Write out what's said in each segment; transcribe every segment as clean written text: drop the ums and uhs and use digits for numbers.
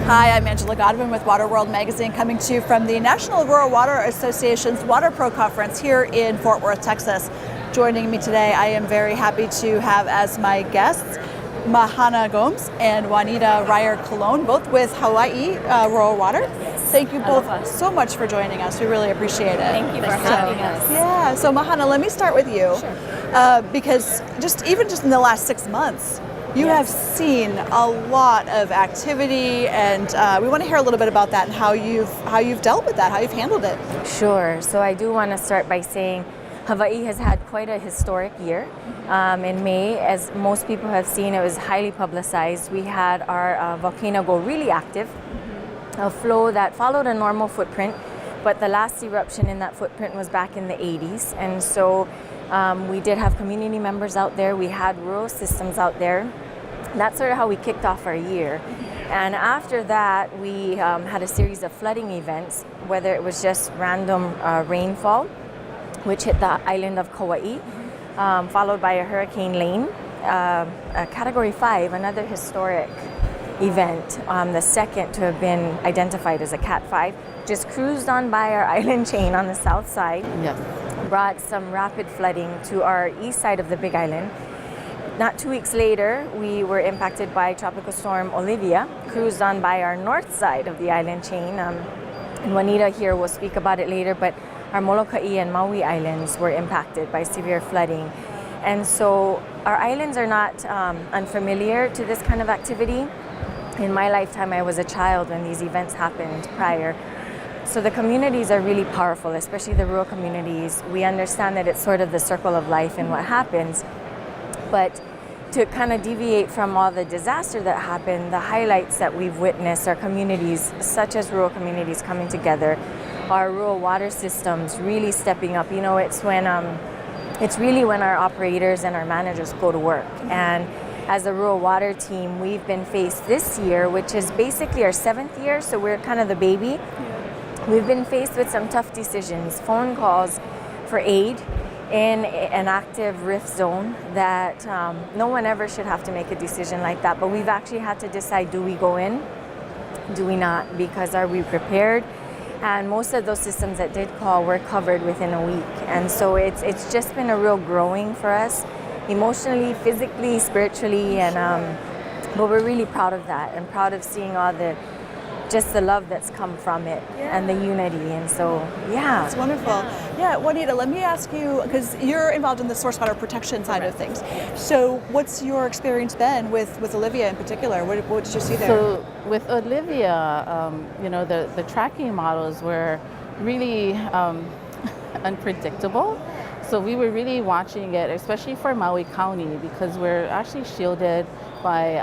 Hi, I'm Angela Godwin with Water World Magazine, coming to you from the National Rural Water Association's WaterPro conference here in Fort Worth, Texas. Joining me today, I am very happy to have as my guests Mahana Gomes and Juanita Ryer-Colon, both with Hawaii Rural Water. Thank you both so much for joining us. We really appreciate it. Thank you for having us. Yeah, so Mahana, let me start with you. Sure. Because just in the last 6 months, you have seen a lot of activity, and we want to hear a little bit about that and how you've dealt with that, how you've handled it. Sure. So I do want to start by saying Hawaii has had quite a historic year. In May, as most people have seen, it was highly publicized. We had our volcano go really active, a flow that followed a normal footprint, but the last eruption in that footprint was back in the 80s. And so we did have community members out there. We had rural systems out there. That's sort of how we kicked off our year. And after that, we had a series of flooding events, whether it was just random rainfall, which hit the island of Kauai, followed by a Hurricane Lane, a Category 5, another historic event, the second to have been identified as a Cat 5, just cruised on by our island chain on the south side. Yes. Brought some rapid flooding to our east side of the Big Island. Not 2 weeks later, we were impacted by Tropical Storm Olivia, cruised on by our north side of the island chain. And Juanita here will speak about it later, but our Molokai and Maui Islands were impacted by severe flooding. And so our islands are not unfamiliar to this kind of activity. In my lifetime, I was a child when these events happened prior. So the communities are really powerful, especially the rural communities. We understand that it's sort of the circle of life and what happens. But to kind of deviate from all the disaster that happened, the highlights that we've witnessed are communities, such as rural communities, coming together, our rural water systems really stepping up. You know, it's really when our operators and our managers go to work. And as a rural water team, we've been faced this year, which is basically our 7th year, so we're kind of the baby. We've been faced with some tough decisions, phone calls for aid in an active rift zone that no one ever should have to make a decision like that. But we've actually had to decide, do we go in? Do we not? Because are we prepared? And most of those systems that did call were covered within a week. And so it's just been a real growing for us, emotionally, physically, spiritually, and but we're really proud of that and proud of seeing all the love that's come from it and the unity. And so, yeah. It's wonderful. Yeah, Juanita, let me ask you, because you're involved in the source water protection side of things. So what's your experience been with Olivia in particular? What did you see there? So with Olivia, the tracking models were really unpredictable. So we were really watching it, especially for Maui County, because we're actually shielded by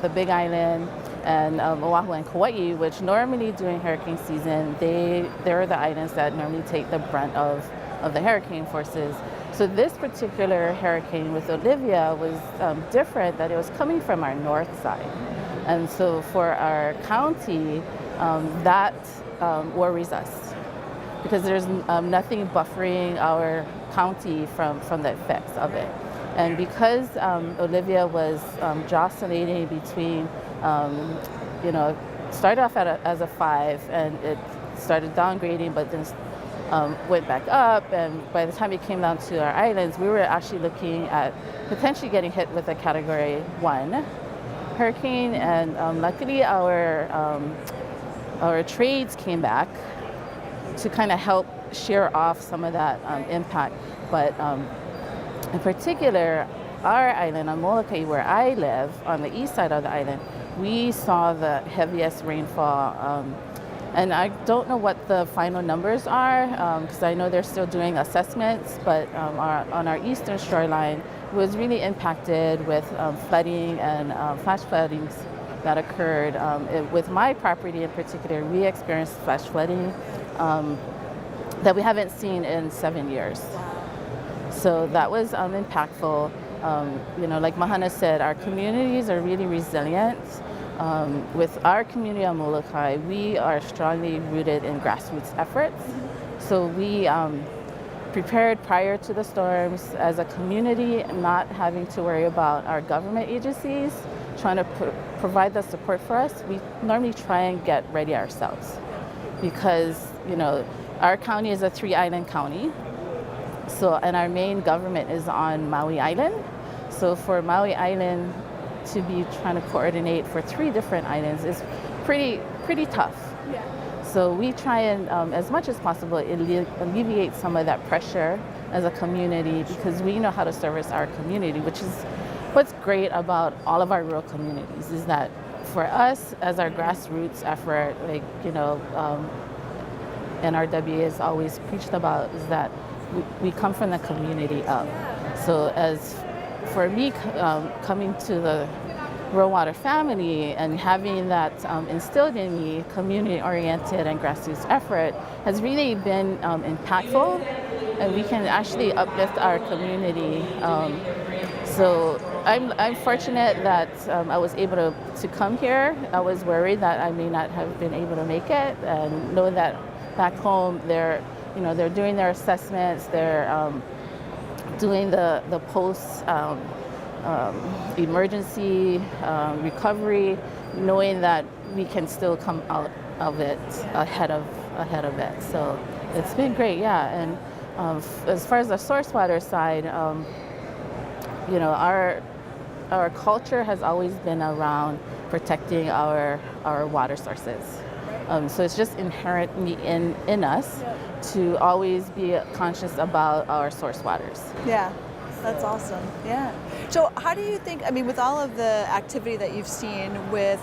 the Big Island and Oahu and Kauai, which normally during hurricane season, they're the islands that normally take the brunt of the hurricane forces. So this particular hurricane with Olivia was different, that it was coming from our north side. And so for our county, that worries us, because there's nothing buffering our county from the effects of it. And because Olivia was oscillating between, started off as a 5, and it started downgrading, but then went back up. And by the time it came down to our islands, we were actually looking at potentially getting hit with a Category 1 hurricane. And luckily, our trades came back to kind of help shear off some of that impact. But in particular, our island on Molokai, where I live, on the east side of the island, we saw the heaviest rainfall. And I don't know what the final numbers are, because I know they're still doing assessments, but on our eastern shoreline was really impacted with flooding and flash floodings that occurred. With my property in particular, we experienced flash flooding that we haven't seen in 7 years. So that was impactful. Like Mahana said, our communities are really resilient. With our community on Molokai, we are strongly rooted in grassroots efforts. So we prepared prior to the storms as a community, not having to worry about our government agencies trying to provide the support for us, we normally try and get ready ourselves, because our county is a 3-island county. So, and our main government is on Maui Island. So for Maui Island to be trying to coordinate for 3 different islands is pretty tough. Yeah. So we try and, as much as possible, alleviate some of that pressure as a community, because we know how to service our community, which is what's great about all of our rural communities, is that for us, as our grassroots effort, like, NRWA has always preached about, is that we come from the community up. So as for me, coming to the Rural Water family and having that instilled in me, community-oriented and grassroots effort has really been impactful, and we can actually uplift our community. So I'm fortunate that I was able to come here. I was worried that I may not have been able to make it, and know that back home they're doing their assessments, they're doing the post emergency recovery, knowing that we can still come out of it ahead of it. So it's been great, yeah. And as far as the source water side, our culture has always been around protecting our water sources. So it's just inherently in us to always be conscious about our source waters. Yeah, that's awesome. Yeah. So how do you think, with all of the activity that you've seen with,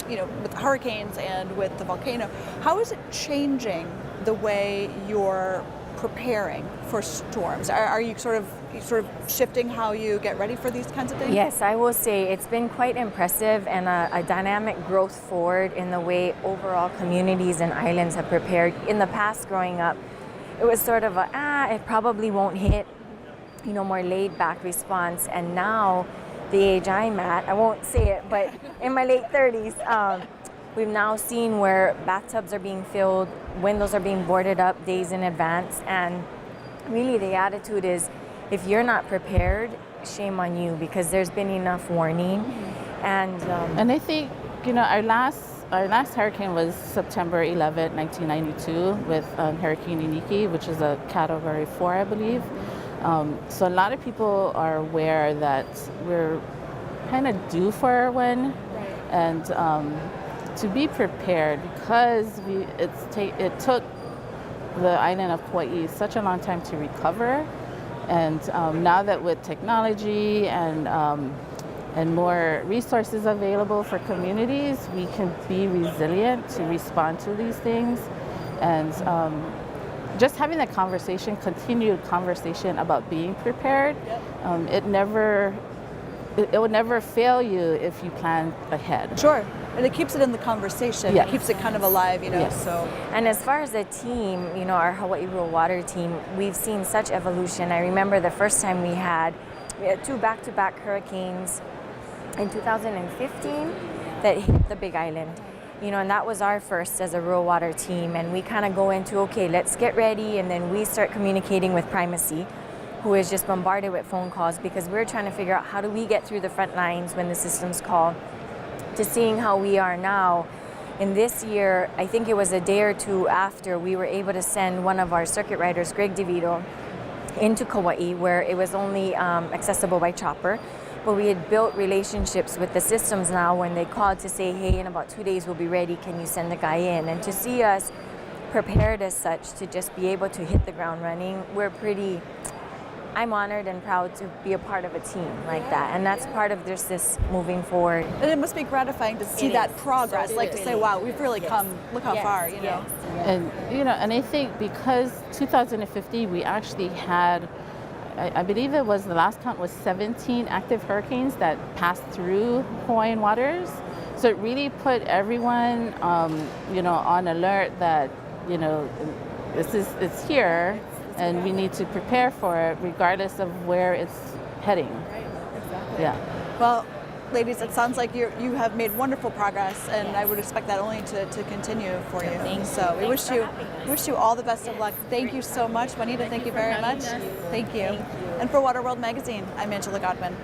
with hurricanes and with the volcano, how is it changing the way you're preparing for storms? Are you sort of shifting how you get ready for these kinds of things? Yes, I will say it's been quite impressive, and a dynamic growth forward in the way overall communities and islands have prepared. In the past, growing up, it was sort of it probably won't hit, more laid back response. And now, the age I'm at, I won't say it, but in my late 30s, we've now seen where bathtubs are being filled, windows are being boarded up days in advance, and really the attitude is, if you're not prepared, shame on you, because there's been enough warning. And I think, our last hurricane was September 11, 1992, with Hurricane Iniki, which is a Category 4, I believe. So a lot of people are aware that we're kind of due for one, and to be prepared, because it took the island of Kauai such a long time to recover. And now that with technology and more resources available for communities, we can be resilient to respond to these things. And just having that conversation, continued conversation about being prepared, it would never fail you if you plan ahead. Sure. And it keeps it in the conversation. Yes. It keeps it kind of alive, Yes. So. And as far as the team, our Hawaii Rural Water team, we've seen such evolution. I remember the first time we had 2 back-to-back hurricanes in 2015 that hit the Big Island. And that was our first as a Rural Water team. And we kind of go into, okay, let's get ready. And then we start communicating with Primacy, who is just bombarded with phone calls, because we're trying to figure out how do we get through the front lines when the systems call, to seeing how we are now. In this year, I think it was a day or two after, we were able to send one of our circuit riders, Greg DeVito, into Kauai, where it was only accessible by chopper. But we had built relationships with the systems now when they called to say, hey, in about 2 days we'll be ready, can you send the guy in? And to see us prepared as such to just be able to hit the ground running, I'm honored and proud to be a part of a team like that. And that's part of this moving forward. And it must be gratifying to see that progress, to say, wow, we've really come, look how far, And, and I think because 2015, we actually had, I believe it was, the last count was 17 active hurricanes that passed through Hawaiian waters. So it really put everyone, on alert that, it's here. And we need to prepare for it regardless of where it's heading. Right, exactly. Yeah. Well, ladies, it sounds like you have made wonderful progress, and I would expect that only to continue for you. So we wish you all the best of luck. Thank you so much. Juanita, thank you very much. Thank you. And for Water World Magazine, I'm Angela Godwin.